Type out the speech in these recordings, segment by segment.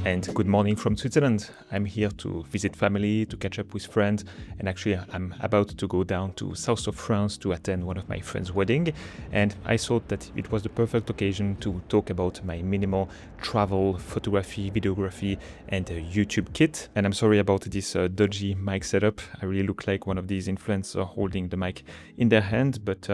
And good morning from Switzerland. I'm here to visit family, to catch up with friends, and actually I'm about to go down to south of France to attend one of my friends' wedding, and I thought that it was the perfect occasion to talk about my minimal travel, photography, videography, and YouTube kit. And I'm sorry about this dodgy mic setup. I really look like one of these influencers holding the mic in their hand, but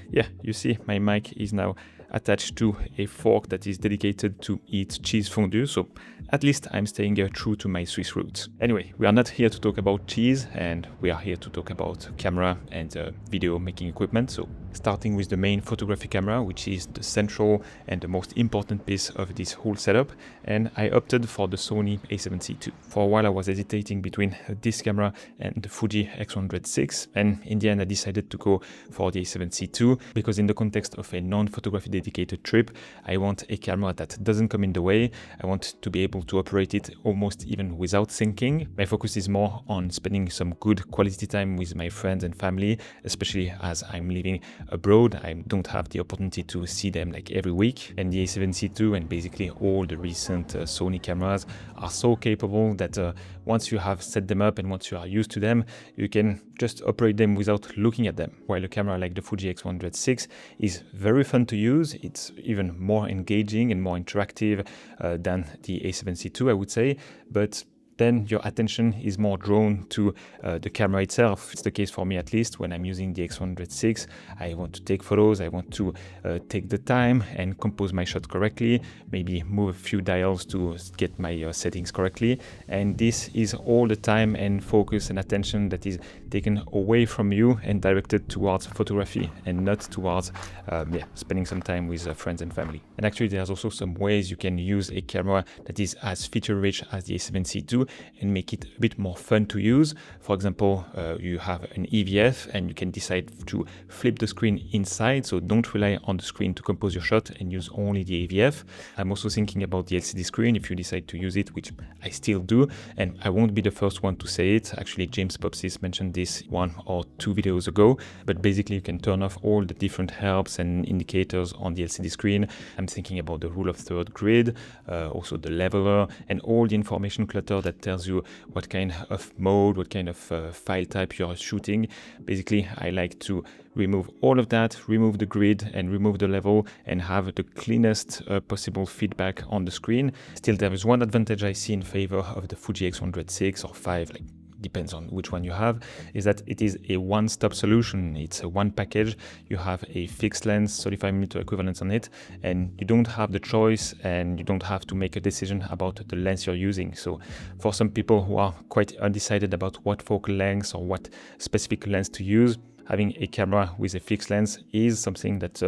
yeah, you see my mic is now attached to a fork that is dedicated to eat cheese fondue, so at least I'm staying true to my Swiss roots. Anyway, we are not here to talk about cheese, and we are here to talk about camera and video making equipment. So starting with the main photography camera, which is the central and the most important piece of this whole setup, and I opted for the Sony a7C II. For a while I was hesitating between this camera and the Fuji X100VI, and in the end I decided to go for the a7C II because in the context of a non-photography dedicated trip, I want a camera that doesn't come in the way. I want to be able to operate it almost even without syncing. My focus is more on spending some good quality time with my friends and family, especially as I'm living abroad. I don't have the opportunity to see them like every week, and the a7C II and basically all the recent Sony cameras are so capable that once you have set them up and once you are used to them, you can just operate them without looking at them. While a camera like the Fuji X100VI is very fun to use, it's even more engaging and more interactive than the a7C II, I would say, but then your attention is more drawn to the camera itself. It's the case for me, at least, when I'm using the X100VI. I want to take photos, I want to take the time and compose my shot correctly, maybe move a few dials to get my settings correctly. And this is all the time and focus and attention that is taken away from you and directed towards photography and not towards spending some time with friends and family. And actually, there's also some ways you can use a camera that is as feature-rich as the a7C II and make it a bit more fun to use. For example, you have an EVF and you can decide to flip the screen inside, so don't rely on the screen to compose your shot and use only the EVF. I'm also thinking about the LCD screen if you decide to use it, which I still do, and I won't be the first one to say it. Actually, James Popsis mentioned this 1 or 2 videos ago, but basically you can turn off all the different helps and indicators on the LCD screen. I'm thinking about the rule of third grid, also the leveler, and all the information clutter that tells you what kind of mode, what kind of file type you're shooting. Basically, I like to remove all of that, remove the grid and remove the level and have the cleanest possible feedback on the screen. Still, there is one advantage I see in favor of the Fuji X100VI or 5, like depends on which one you have, is that it is a one-stop solution. It's a one package. You have a fixed lens, 35mm equivalent on it, and you don't have the choice and you don't have to make a decision about the lens you're using. So for some people who are quite undecided about what focal length or what specific lens to use, having a camera with a fixed lens is something that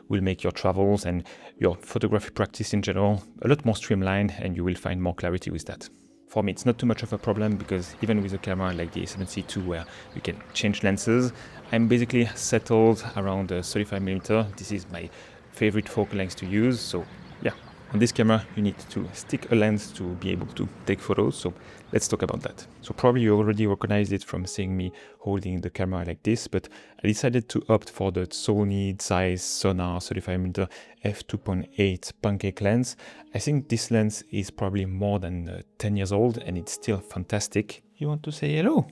will make your travels and your photography practice in general a lot more streamlined, and you will find more clarity with that. For me, it's not too much of a problem because even with a camera like the a7C II where you can change lenses, I'm basically settled around 35mm. This is my favorite focal length to use. So yeah, on this camera, you need to stick a lens to be able to take photos. So let's talk about that. So probably you already recognized it from seeing me holding the camera like this, but I decided to opt for the Sony Zeiss Sonar 35mm f2.8 pancake lens. I think this lens is probably more than 10 years old and it's still fantastic. You want to say hello?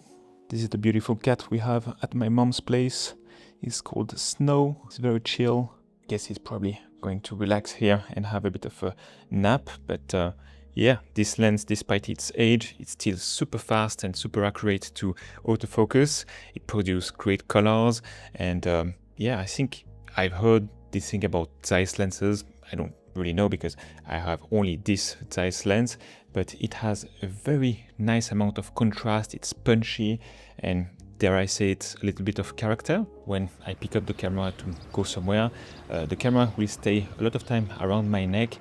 This is the beautiful cat we have at my mom's place. It's called Snow. It's very chill. Guess he's probably going to relax here and have a bit of a nap, but yeah, this lens, despite its age, it's still super fast and super accurate to autofocus. It produces great colors, and yeah, I think I've heard this thing about Zeiss lenses. I don't really know because I have only this Zeiss lens, but it has a very nice amount of contrast. It's punchy and, dare I say it, a little bit of character. When I pick up the camera to go somewhere, the camera will stay a lot of time around my neck,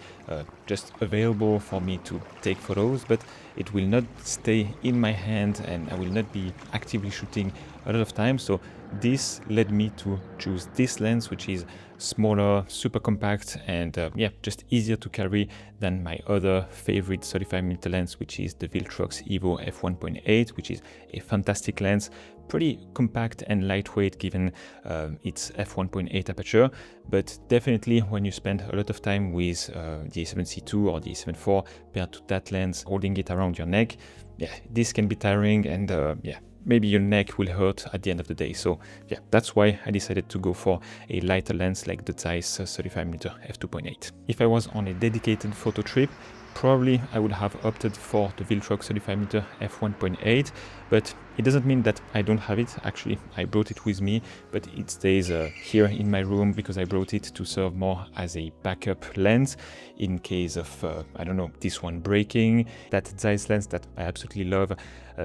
just available for me to take photos, but it will not stay in my hand and I will not be actively shooting a lot of time. So this led me to choose this lens, which is smaller, super compact, and yeah, just easier to carry than my other favorite 35mm lens, which is the Viltrox Evo f1.8, which is a fantastic lens, pretty compact and lightweight given its f1.8 aperture, but definitely when you spend a lot of time with the a7C2 or the a7 IV paired to that lens, holding it around your neck, yeah, this can be tiring, and yeah, maybe your neck will hurt at the end of the day. So yeah, that's why I decided to go for a lighter lens like the Zeiss 35mm f2.8. If I was on a dedicated photo trip, probably I would have opted for the Viltrox 35mm f1.8, but it doesn't mean that I don't have it. Actually, I brought it with me, but it stays here in my room because I brought it to serve more as a backup lens in case of, I don't know, this one breaking. That Zeiss lens that I absolutely love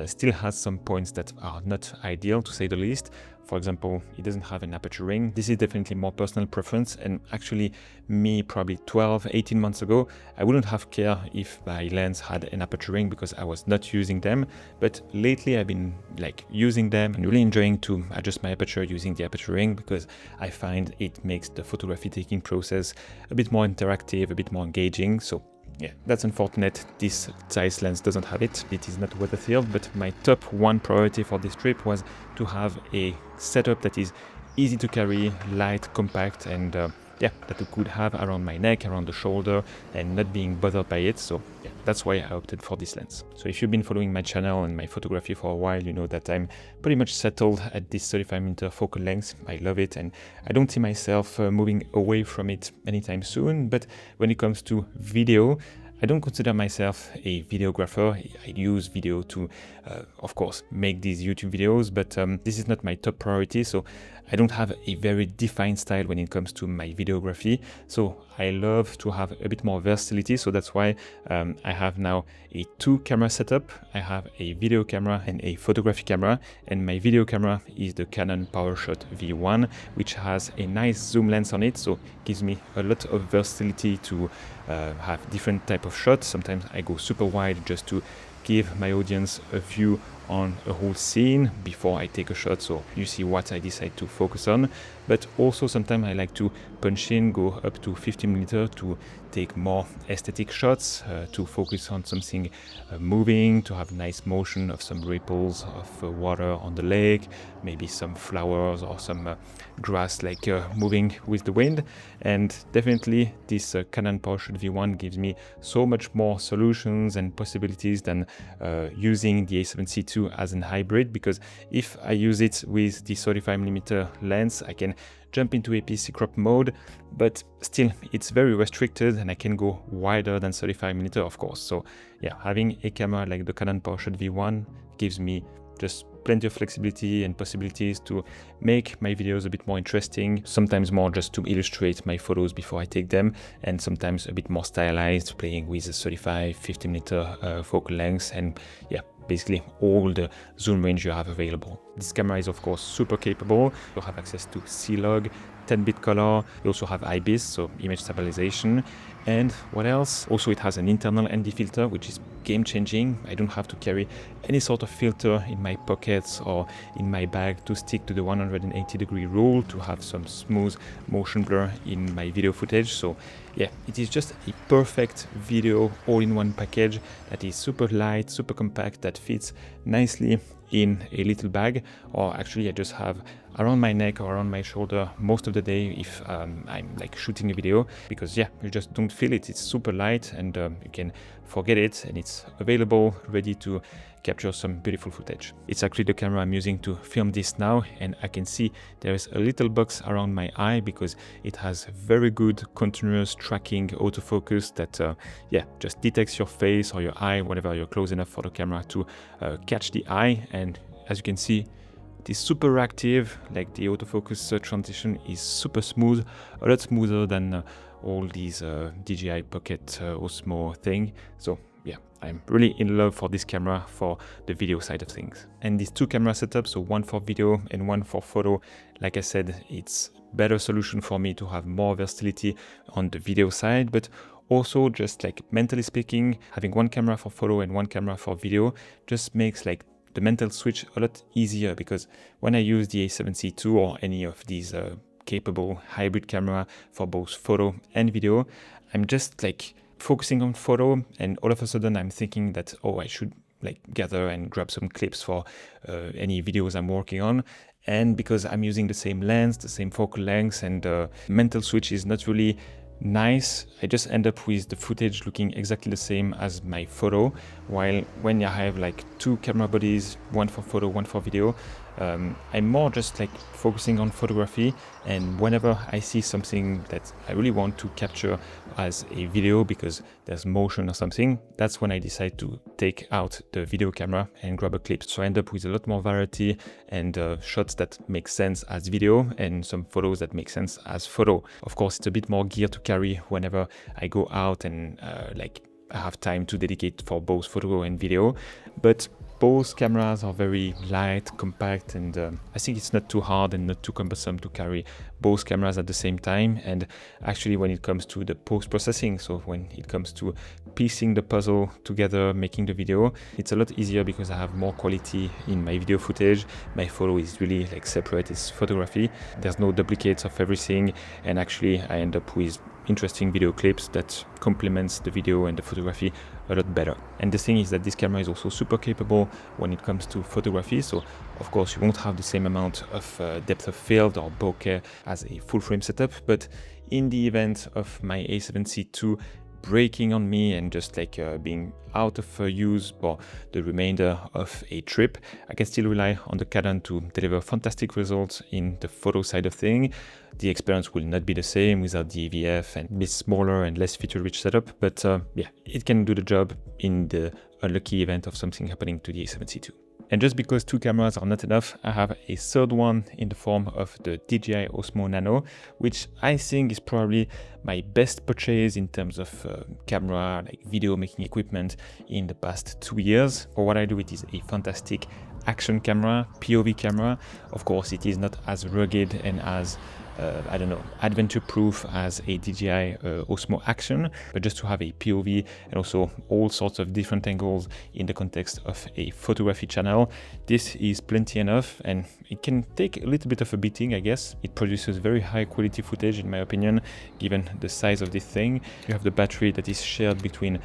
still has some points that are not ideal, to say the least. For example, it doesn't have an aperture ring. This is definitely more personal preference, and actually me probably 12-18 months ago, I wouldn't have cared if my lens had an aperture ring because I was not using them. But lately I've been like using them and really enjoying to adjust my aperture using the aperture ring, because I find it makes the photography taking process a bit more interactive, a bit more engaging. So yeah, that's unfortunate. This Zeiss lens doesn't have it. It is not weather sealed, but my top one priority for this trip was to have a setup that is easy to carry, light, compact, and yeah, that I could have around my neck, around the shoulder, and not being bothered by it. So yeah, that's why I opted for this lens. So if you've been following my channel and my photography for a while, you know that I'm pretty much settled at this 35mm focal length. I love it, and I don't see myself moving away from it anytime soon. But when it comes to video, I don't consider myself a videographer. I use video to, of course, make these YouTube videos, but this is not my top priority. So I don't have a very defined style when it comes to my videography. So I love to have a bit more versatility. So that's why I have now a 2-camera setup. I have a video camera and a photography camera. And my video camera is the Canon PowerShot V1, which has a nice zoom lens on it. So it gives me a lot of versatility to have different type of shots. Sometimes I go super wide just to give my audience a view on a whole scene before I take a shot, so you see what I decide to focus on. But also sometimes I like to punch in, go up to 50mm to take more aesthetic shots, to focus on something moving, to have nice motion of some ripples of water on the lake, maybe some flowers or some grass like moving with the wind. And definitely this Canon PowerShot V1 gives me so much more solutions and possibilities than using the a7C2 as an hybrid, because if I use it with the 35mm lens, I can jump into APC crop mode, but still it's very restricted and I can go wider than 35mm, of course. So yeah, having a camera like the Canon PowerShot V1 gives me just plenty of flexibility and possibilities to make my videos a bit more interesting, sometimes more just to illustrate my photos before I take them, and sometimes a bit more stylized, playing with a 35-50mm focal length, and yeah, basically all the zoom range you have available. This camera is of course super capable. You have access to C-Log, 10-bit color. You also have IBIS, so image stabilization. And what else? Also it has an internal ND filter, which is game-changing. I don't have to carry any sort of filter in my pockets or in my bag to stick to the 180-degree rule to have some smooth motion blur in my video footage. So yeah, it is just a perfect video all-in-one package that is super light, super compact, that fits nicely in a little bag, or actually I just have around my neck or around my shoulder most of the day if I'm like shooting a video, because yeah, you just don't feel it. It's super light and you can forget it, and it's available, ready to capture some beautiful footage. It's actually the camera I'm using to film this now, and I can see there is a little box around my eye because it has very good continuous tracking autofocus that yeah, just detects your face or your eye whenever you're close enough for the camera to catch the eye. And as you can see, it is super active, like the autofocus transition is super smooth, a lot smoother than all these DJI Pocket Osmo thing. So yeah, I'm really in love for this camera for the video side of things. And these 2 camera setups, so one for video and one for photo, like I said, it's better solution for me to have more versatility on the video side, but also just like mentally speaking, having one camera for photo and one camera for video just makes like the mental switch a lot easier, because when I use the a7C2 or any of these capable hybrid camera for both photo and video, I'm just like focusing on photo, and all of a sudden I'm thinking that, oh, I should like gather and grab some clips for any videos I'm working on. And because I'm using the same lens, the same focal length, and the mental switch is not really nice, I just end up with the footage looking exactly the same as my photo. While when I have like two camera bodies, one for photo, one for video, I'm more just like focusing on photography, and whenever I see something that I really want to capture as a video because there's motion or something, that's when I decide to take out the video camera and grab a clip. So I end up with a lot more variety and shots that make sense as video and some photos that make sense as photo. Of course, it's a bit more gear to carry whenever I go out and like I have time to dedicate for both photo and video, but both cameras are very light, compact, and I think it's not too hard and not too cumbersome to carry both cameras at the same time. And actually, when it comes to the post-processing, so when it comes to piecing the puzzle together, making the video, it's a lot easier because I have more quality in my video footage. My photo is really like separate, it's photography. There's no duplicates of everything, and actually I end up with interesting video clips that complements the video and the photography a lot better. And the thing is that this camera is also super capable when it comes to photography. So of course you won't have the same amount of depth of field or bokeh as a full frame setup, but in the event of my A7C II breaking on me and just like being out of use for the remainder of a trip, I can still rely on the Canon to deliver fantastic results in the photo side of things. The experience will not be the same without the EVF and this smaller and less feature-rich setup, but yeah, it can do the job in the unlucky event of something happening to the A7C II. And just because two cameras are not enough, I have a third one in the form of the DJI Osmo Nano, which I think is probably my best purchase in terms of camera, like video making equipment in the past 2 years. For what I do, it is a fantastic action camera, POV camera. Of course, it is not as rugged and as I don't know, adventure proof as a DJI Osmo Action, but just to have a POV and also all sorts of different angles in the context of a photography channel, this is plenty enough, and it can take a little bit of a beating, I guess. It produces very high quality footage in my opinion, given the size of this thing. You have the battery that is shared between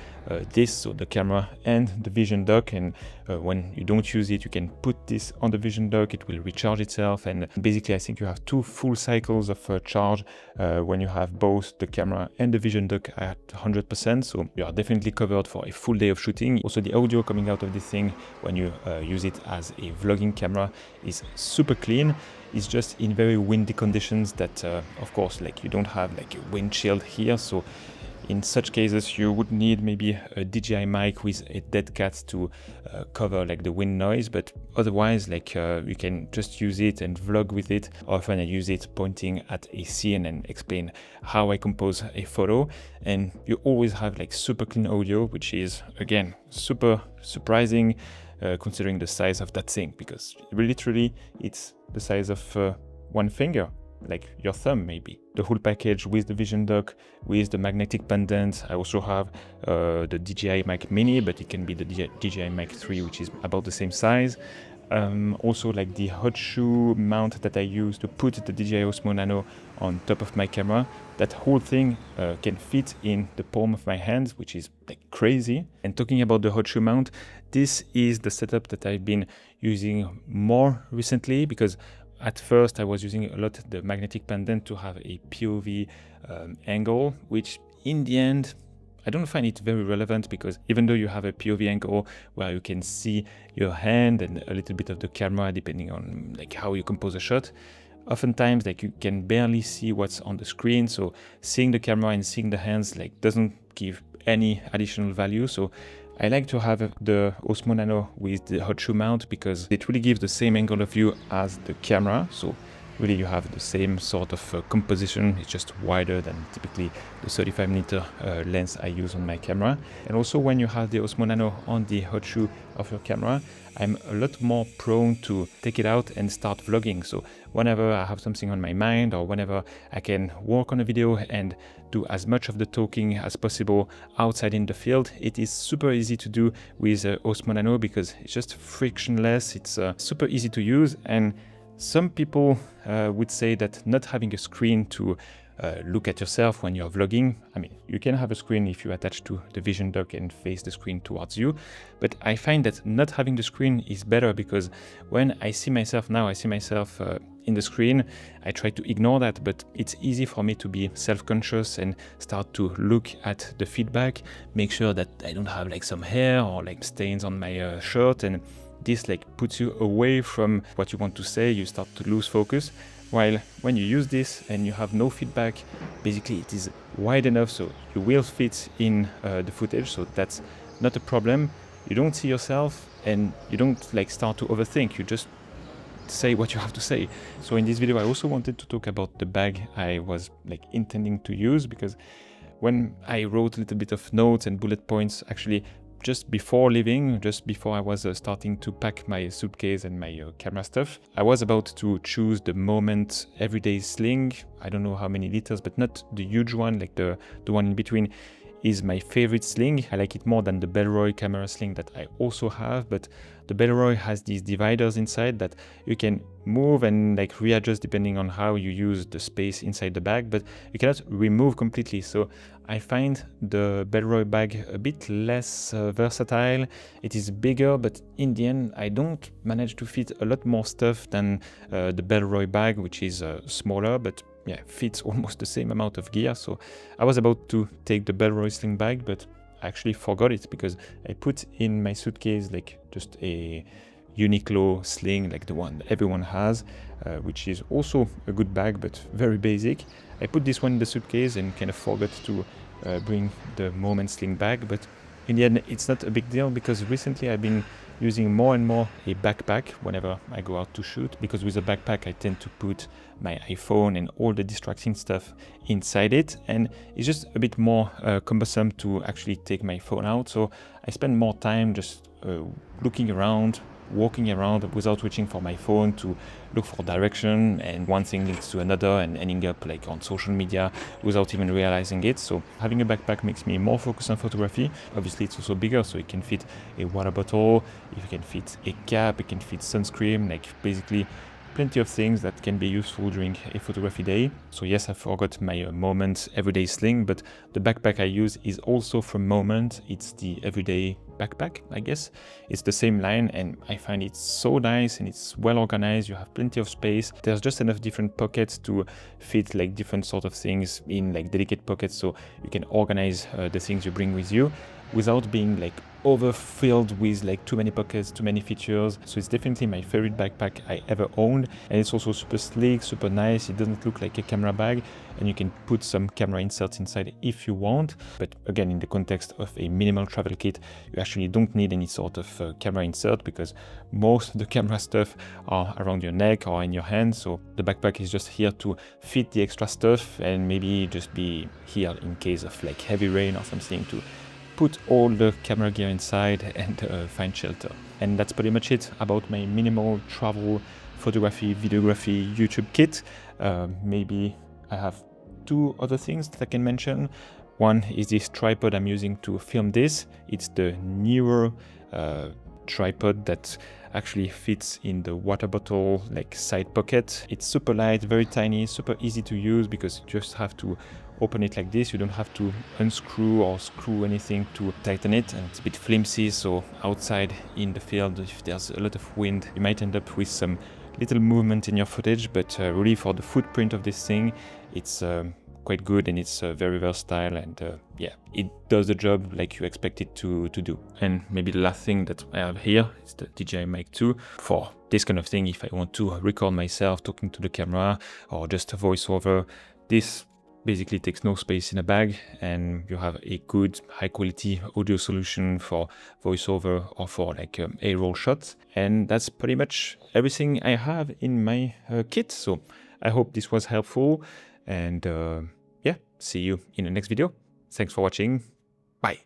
this, so the camera, and the Vision dock, and when you don't use it, you can put this on the Vision dock, it will recharge itself, and basically I think you have 2 full cycles of charge when you have both the camera and the Vision dock at 100%, so you are definitely covered for a full day of shooting. Also, the audio coming out of this thing when you use it as a vlogging camera is super clean. It's just in very windy conditions that of course, like, you don't have like a windshield here, so in such cases you would need maybe a DJI mic with a dead cat to cover like the wind noise, but otherwise like you can just use it and vlog with it. Often I use it pointing at a scene and explain how I compose a photo, and you always have like super clean audio, which is again super surprising considering the size of that thing, because literally it's the size of one finger, like your thumb maybe. The whole package with the Vision dock, with the magnetic pendant. I also have the DJI Mic Mini, but it can be the DJI Mic 3, which is about the same size. Also like the hot shoe mount that I use to put the DJI Osmo Nano on top of my camera. That whole thing can fit in the palm of my hand, which is like crazy. And talking about the hot shoe mount, this is the setup that I've been using more recently, because at first I was using a lot the magnetic pendant to have a POV angle, which in the end I don't find it very relevant, because even though you have a POV angle where you can see your hand and a little bit of the camera depending on like how you compose a shot, oftentimes like you can barely see what's on the screen, so seeing the camera and seeing the hands like doesn't give any additional value. So I like to have the Osmo Nano with the hot shoe mount because it really gives the same angle of view as the camera. So really you have the same sort of composition, it's just wider than typically the 35mm lens I use on my camera. And also when you have the Osmo Nano on the hot shoe of your camera, I'm a lot more prone to take it out and start vlogging. So whenever I have something on my mind, or whenever I can work on a video and do as much of the talking as possible outside in the field, it is super easy to do with Osmo Nano because it's just frictionless, it's super easy to use. And some people would say that not having a screen to look at yourself when you're vlogging. I mean, you can have a screen if you attach to the vision dock and face the screen towards you, but I find that not having the screen is better, because when I see myself now, I see myself in the screen, I try to ignore that, but it's easy for me to be self-conscious and start to look at the feedback, make sure that I don't have like some hair or like stains on my shirt, and this like puts you away from what you want to say. You start to lose focus. While when you use this and you have no feedback, basically it is wide enough so you will fit in the footage, so that's not a problem. You don't see yourself and you don't like start to overthink, you just say what you have to say. So in this video I also wanted to talk about the bag I was like intending to use, because when I wrote a little bit of notes and bullet points, actually just before leaving, just before I was starting to pack my suitcase and my camera stuff, I was about to choose the Moment everyday sling. I don't know how many liters, but not the huge one, like the one in between is my favorite sling. I like it more than the Bellroy camera sling that I also have, but the Bellroy has these dividers inside that you can move and like readjust depending on how you use the space inside the bag, but you cannot remove completely. So I find the Bellroy bag a bit less versatile. It is bigger, but in the end I don't manage to fit a lot more stuff than the Bellroy bag, which is smaller, but yeah, fits almost the same amount of gear. So I was about to take the Bellroy sling bag, but I actually forgot it because I put in my suitcase like just a Uniqlo sling, like the one that everyone has, which is also a good bag but very basic. I put this one in the suitcase and kind of forgot to bring the Moment sling bag, but in the end it's not a big deal, because recently I've been using more and more a backpack whenever I go out to shoot, because with a backpack I tend to put my iPhone and all the distracting stuff inside it, and it's just a bit more cumbersome to actually take my phone out. So I spend more time just looking around, walking around without reaching for my phone to look for direction, and one thing leads to another and ending up like on social media without even realizing it. So having a backpack makes me more focused on photography. Obviously it's also bigger, so it can fit a water bottle, it can fit a cap, it can fit sunscreen, like basically plenty of things that can be useful during a photography day. So yes, I forgot my Moment everyday sling, but the backpack I use is also from Moment. It's the everyday backpack, I guess. It's the same line, and I find it so nice and it's well organized. You have plenty of space. There's just enough different pockets to fit like different sort of things in like delicate pockets, so you can organize the things you bring with you without being like overfilled with like too many pockets, too many features. So it's definitely my favorite backpack I ever owned, and it's also super sleek, super nice. It doesn't look like a camera bag, and you can put some camera inserts inside if you want. But again, in the context of a minimal travel kit, you actually don't need any sort of camera insert, because most of the camera stuff are around your neck or in your hand. So the backpack is just here to fit the extra stuff and maybe just be here in case of like heavy rain or something, to put all the camera gear inside and find shelter. And that's pretty much it about my minimal travel photography, videography, YouTube kit. Maybe I have two other things that I can mention. One is this tripod I'm using to film this. It's the newer tripod that actually fits in the water bottle like side pocket. It's super light, very tiny, super easy to use, because you just have to open it like this. You don't have to unscrew or screw anything to tighten it, and it's a bit flimsy, so outside in the field, if there's a lot of wind, you might end up with some little movement in your footage. But really for the footprint of this thing, it's quite good, and it's very versatile, and yeah, it does the job like you expect it to do. And maybe the last thing that I have here is the DJI Mic 2 for this kind of thing. If I want to record myself talking to the camera or just a voiceover, this basically takes no space in a bag, and you have a good high quality audio solution for voiceover or for like A-roll shots. And that's pretty much everything I have in my kit. So I hope this was helpful, and yeah, see you in the next video. Thanks for watching. Bye.